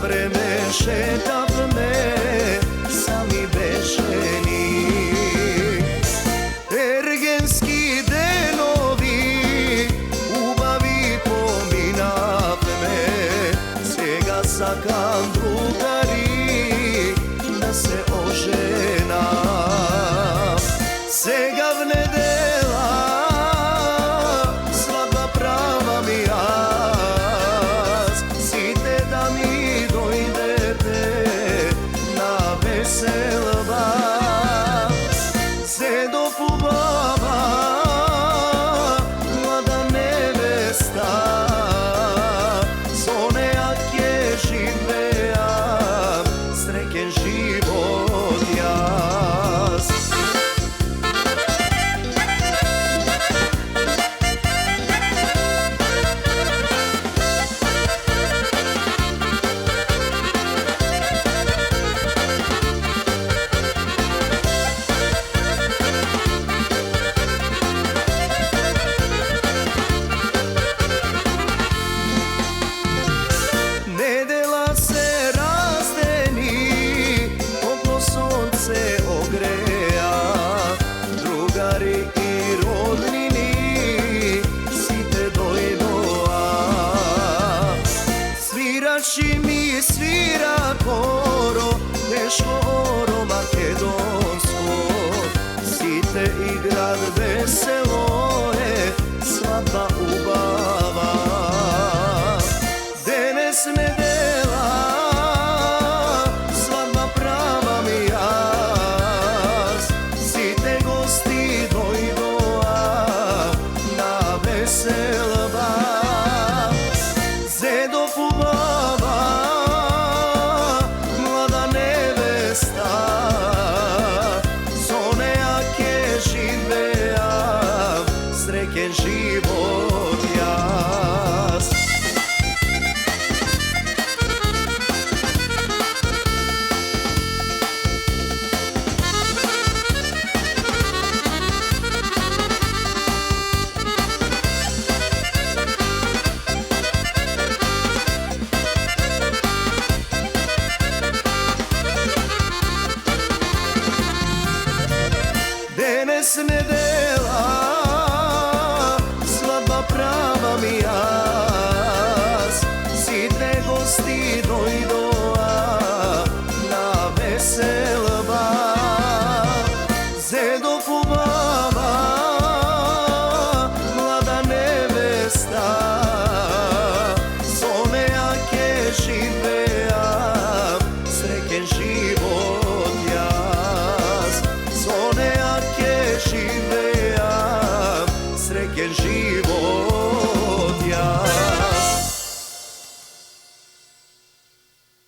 vreme šetap me sami bešeni. Ergenski denovi ubavi pominav me, сега sakam drugari da se oženam. Сега v nedela svadba prava mi jaz, site da mi dojdete na veselba. Zedo pubava mlada nevesta, zone jak je živeam, sreken život jaz. Nedela se razdeni, toplo sonce ogreja, drugari i rodnini site dojdoa. Svirači mi svira koro, teško oro makedonsko, site i grad veselo je, svadba ubava. Denes nedela, svadba prava mi jaz, site gosti dojdoa na veselba. Zedo pubava mlada nevesta, zone jak je živeam, sreken život jaz. Denes nedela, svadba prava mi jaz, site gosti dojdoa na veselba. Zedo pubava